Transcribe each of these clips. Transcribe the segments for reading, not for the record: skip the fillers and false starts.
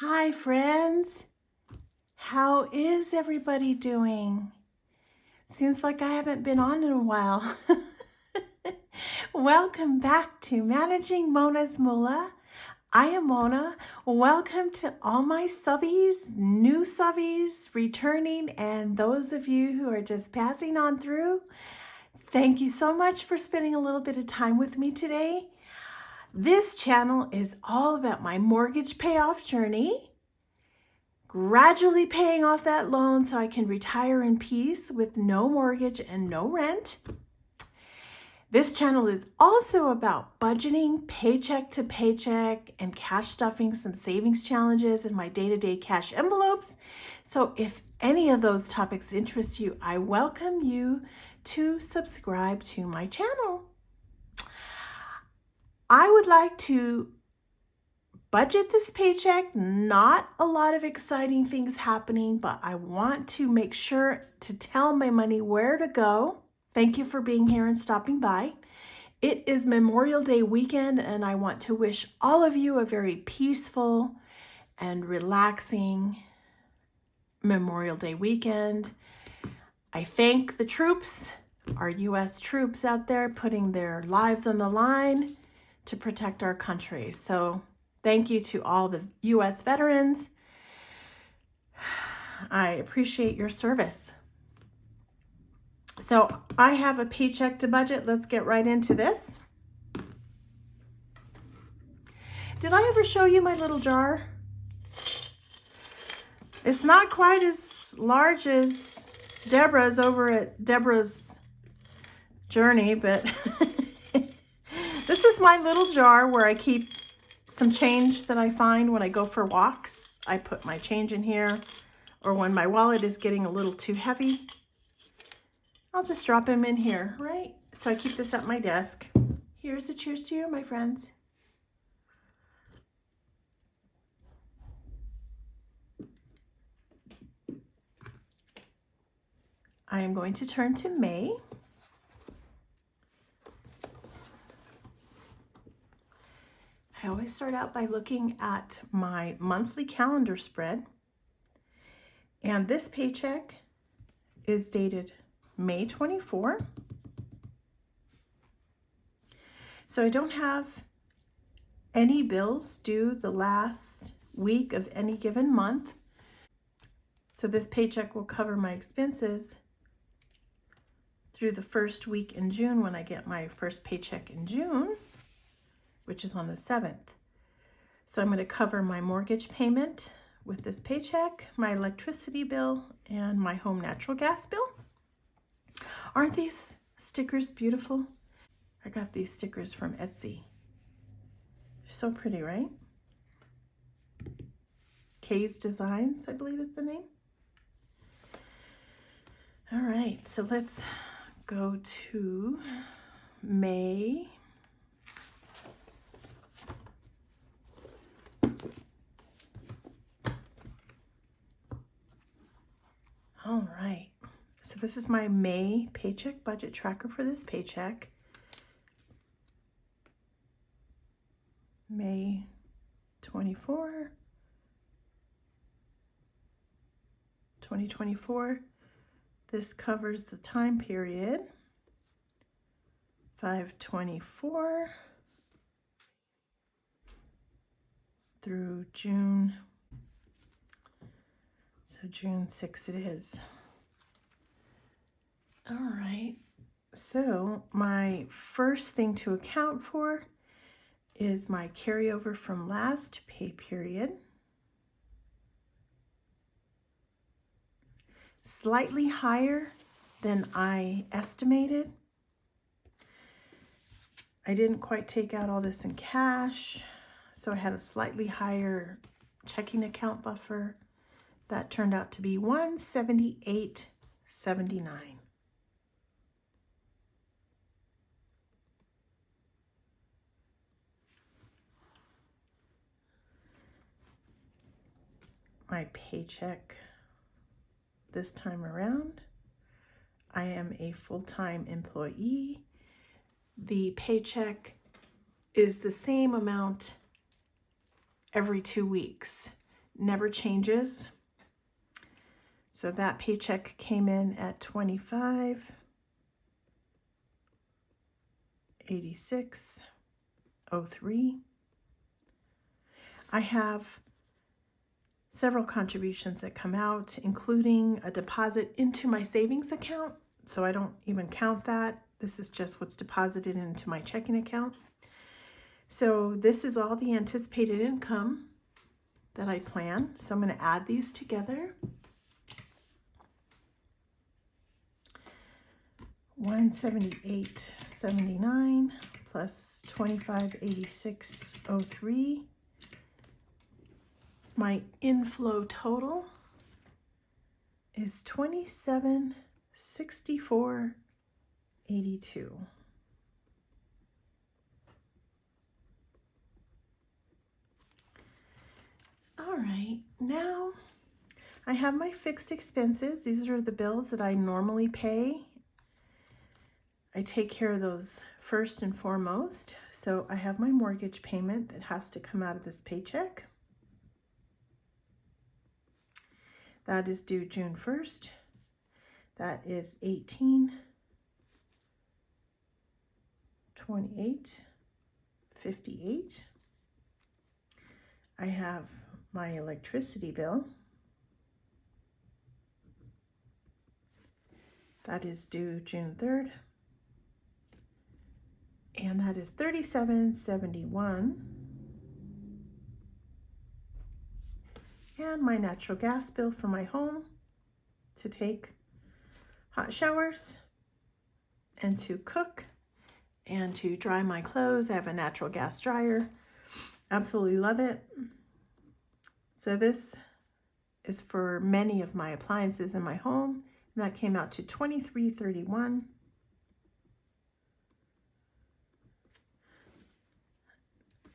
Hi, friends. How is everybody doing? Seems like I haven't been on in a while. Welcome back to Managing Mona's Moolah. I am Mona. Welcome to all my subbies, new subbies, returning, and those of you who are just passing on through. Thank you so much for spending a little bit of time with me today. This channel is all about my mortgage payoff journey, gradually paying off that loan so I can retire in peace with no mortgage and no rent. This channel is also about budgeting, paycheck to paycheck, and cash stuffing some savings challenges in my day-to-day cash envelopes. So if any of those topics interest you, I welcome you to subscribe to my channel. I would like to budget this paycheck. Not a lot of exciting things happening, but I want to make sure to tell my money where to go. Thank you for being here and stopping by. It is Memorial Day weekend, and I want to wish all of you a very peaceful and relaxing Memorial Day weekend. I thank the troops, our U.S. troops out there putting their lives on the line to protect our country. So thank you to all the U.S. veterans. I appreciate your service. So I have a paycheck to budget. Let's get right into this. Did I ever show you my little jar? It's not quite as large as Deborah's over at Deborah's Journey, but this is my little jar where I keep some change that I find when I go for walks. I put my change in here, or when my wallet is getting a little too heavy, I'll just drop them in here, right? So I keep this at my desk. Here's a cheers to you, my friends. I am going to turn to May. I always start out by looking at my monthly calendar spread. And this paycheck is dated May 24. So I don't have any bills due the last week of any given month. So this paycheck will cover my expenses through the first week in June when I get my first paycheck in June, which is on the 7th. So I'm going to cover my mortgage payment with this paycheck, my electricity bill, and my home natural gas bill. Aren't these stickers beautiful? I got these stickers from Etsy. They're so pretty, right? Kay's Designs, I believe is the name. All right, so let's go to May. All right, so this is my May paycheck budget tracker for this paycheck. May 24, 2024. This covers the time period 5/24 through June. So June 6 it is. All right, so my first thing to account for is my carryover from last pay period. Slightly higher than I estimated. I didn't quite take out all this in cash, so I had a slightly higher checking account buffer. That turned out to be $178.79. My paycheck this time around, I am a full-time employee. The paycheck is the same amount every 2 weeks. never changes. So that paycheck came in at $25.8603. I have several contributions that come out, including a deposit into my savings account. So I don't even count that. This is just what's deposited into my checking account. So this is all the anticipated income that I plan. So I'm going to add these together. 178.79 plus 25.8603. My inflow total is 27.6482. All right, now I have my fixed expenses. These are the bills that I normally pay. I take care of those first and foremost. So I have my mortgage payment that has to come out of this paycheck. That is due June 1st. That is $18.28.58. I have my electricity bill. That is due June 3rd. And that is $37.71. And my natural gas bill for my home to take hot showers and to cook and to dry my clothes. I have a natural gas dryer. Absolutely love it. So this is for many of my appliances in my home. And that came out to $23.31.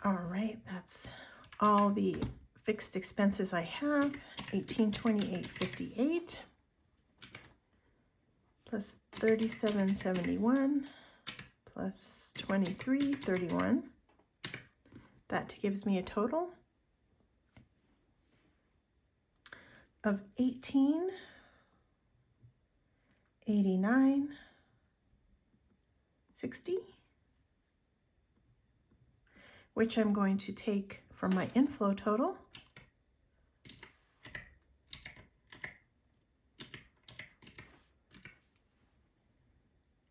All right, that's all the fixed expenses I have. $18.28.58 plus $37.71 plus $23.31. That gives me a total of $18.89.60, which I'm going to take from my inflow total.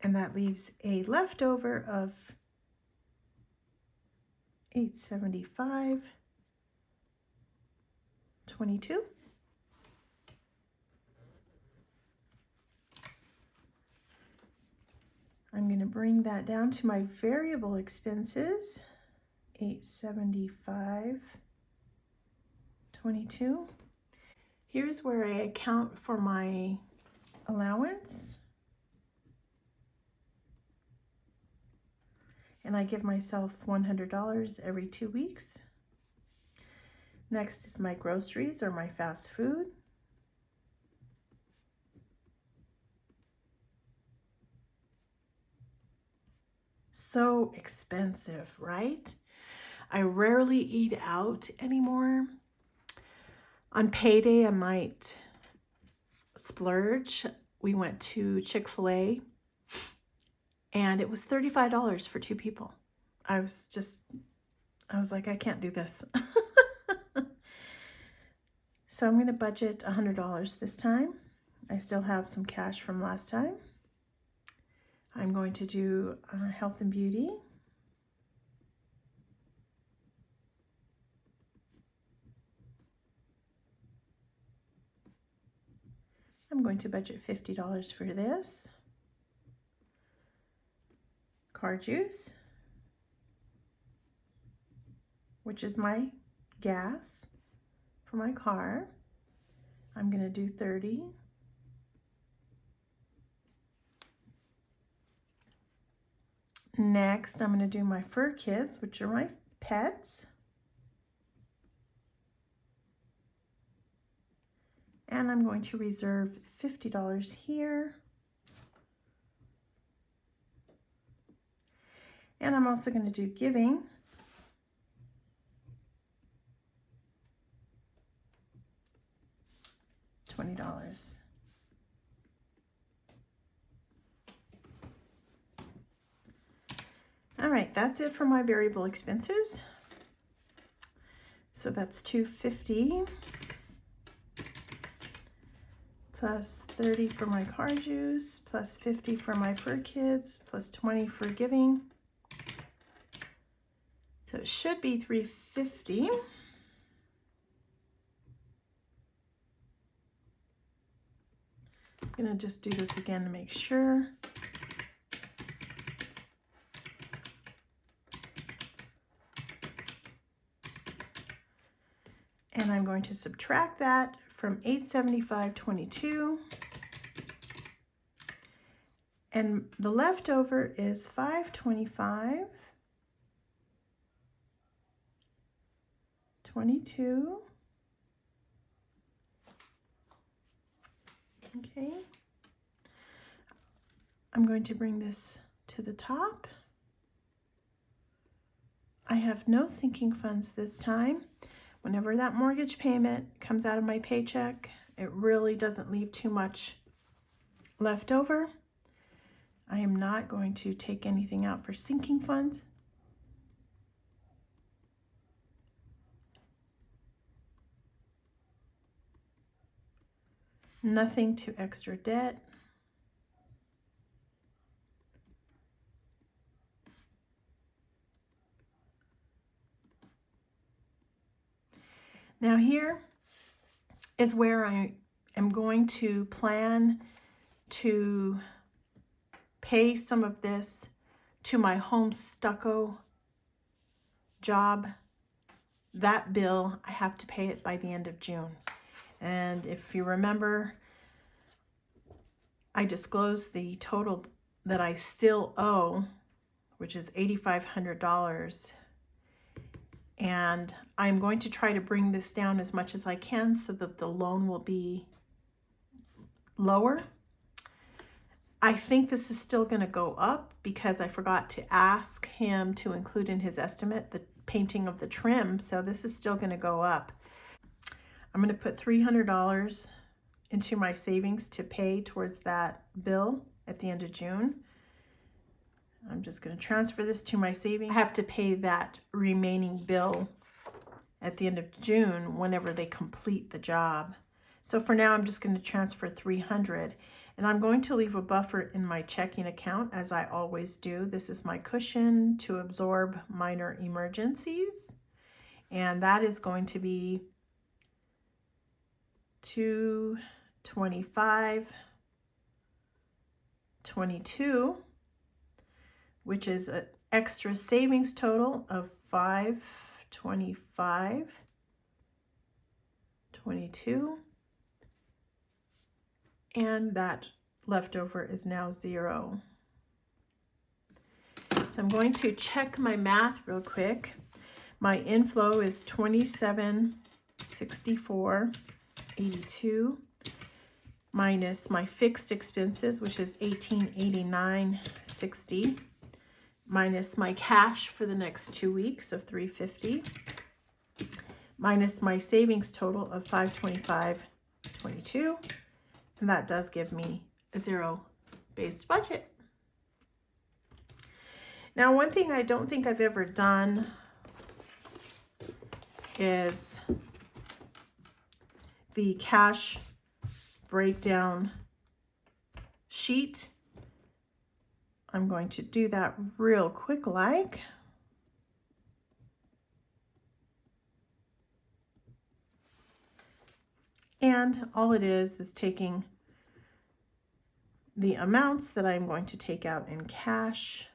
And that leaves a leftover of $875.22. I'm going to bring that down to my variable expenses, $875.22. Here's where I account for my allowance. And I give myself $100 every 2 weeks. Next is my groceries or my fast food. So expensive, right? I rarely eat out anymore. On payday, I might splurge. We went to Chick-fil-A and it was $35 for 2 people. I was like, I can't do this. So I'm going to budget $100 this time. I still have some cash from last time. I'm going to do health and beauty. I'm going to budget $50 for this. Car juice, which is my gas for my car. I'm going to do $30. Next, I'm going to do my fur kits, which are my pets. And I'm going to reserve $50 here. And I'm also going to do giving. All right, that's it for my variable expenses. So that's $250 plus 30 for my car juice, plus 50 for my fur kids, plus 20 for giving. So it should be $350. I'm gonna just do this again to make sure. And I'm going to subtract that from $875.22. And the leftover is $525.22. Okay. I'm going to bring this to the top. I have no sinking funds this time. Whenever that mortgage payment comes out of my paycheck, it really doesn't leave too much left over. I am not going to take anything out for sinking funds. Nothing to extra debt. Now here is where I am going to plan to pay some of this to my home stucco job. That bill, I have to pay it by the end of June. And if you remember, I disclosed the total that I still owe, which is $8,500. And I'm going to try to bring this down as much as I can so that the loan will be lower. I think this is still going to go up because I forgot to ask him to include in his estimate the painting of the trim. So this is still going to go up. I'm going to put $300 into my savings to pay towards that bill at the end of June. I'm just going to transfer this to my savings. I have to pay that remaining bill at the end of June whenever they complete the job. So for now, I'm just going to transfer $300, and I'm going to leave a buffer in my checking account as I always do. This is my cushion to absorb minor emergencies, and that is going to be $225.22, which is an extra savings total of $525.22, and that leftover is now $0. So I'm going to check my math real quick. My inflow is $2764.82 minus my fixed expenses, which is $1889.60, minus my cash for the next 2 weeks of $350, minus my savings total of $525.22, and that does give me a zero-based budget. Now, one thing I don't think I've ever done is the cash breakdown sheet. I'm going to do that real quick like. And all it is taking the amounts that I'm going to take out in cash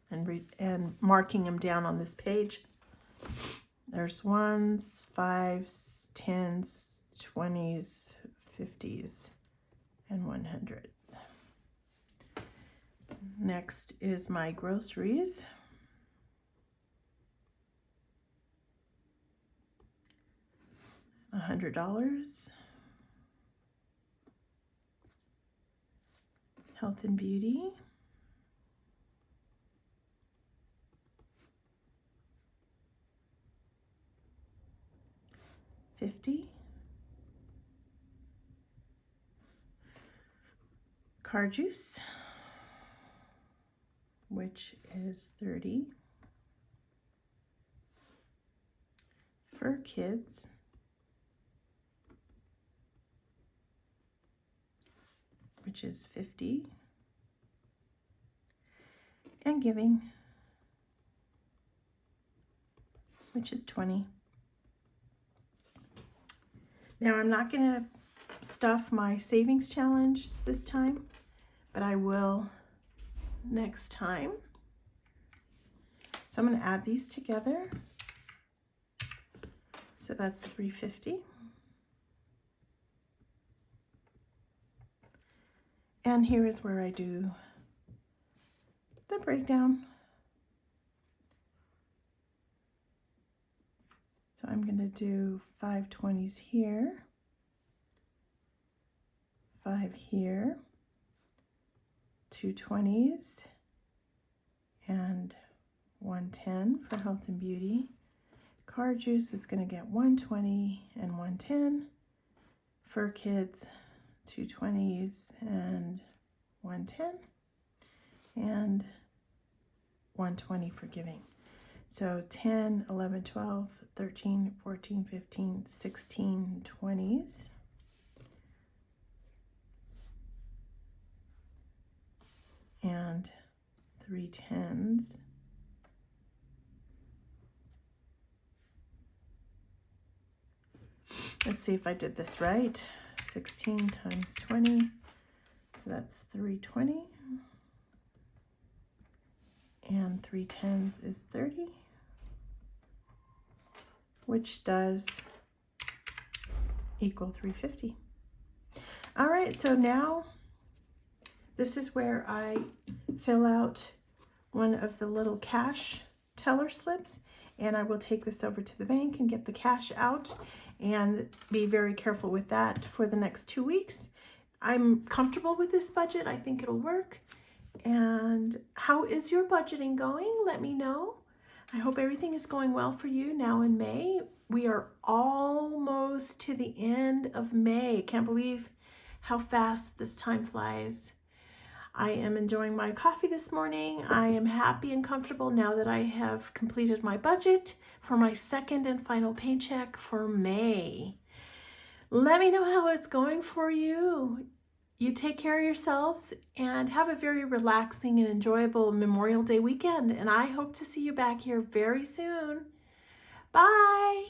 and marking them down on this page. There's ones, fives, tens, 20s, 50s, and 100s. Next is my groceries. $100. Health and beauty. $50. Car juice. which is 30. For kids, which is 50. And giving, which is 20. Now I'm not going to stuff my savings challenge this time, but I will next time. So I'm going to add these together. So that's 350. And here is where I do the breakdown. So I'm going to do 5 20s here, 5 here, 2 20s, and 110 for health and beauty. Car juice is going to get 120 and 110. For kids, 2 20s and 110, and 120 for giving. So 10, 11, 12, 13, 14, 15, 16 20s. And 3 10s. Let's see if I did this right. 16 times 20, so that's 320. And 3 10s is 30, which does equal 350. All right, so now this is where I fill out one of the little cash teller slips, and I will take this over to the bank and get the cash out and be very careful with that for the next 2 weeks. I'm comfortable with this budget. I think it'll work. And how is your budgeting going? Let me know. I hope everything is going well for you now in May. We are almost to the end of May. Can't believe how fast this time flies. I am enjoying my coffee this morning. I am happy and comfortable now that I have completed my budget for my second and final paycheck for May. Let me know how it's going for you. You take care of yourselves and have a very relaxing and enjoyable Memorial Day weekend. And I hope to see you back here very soon. Bye.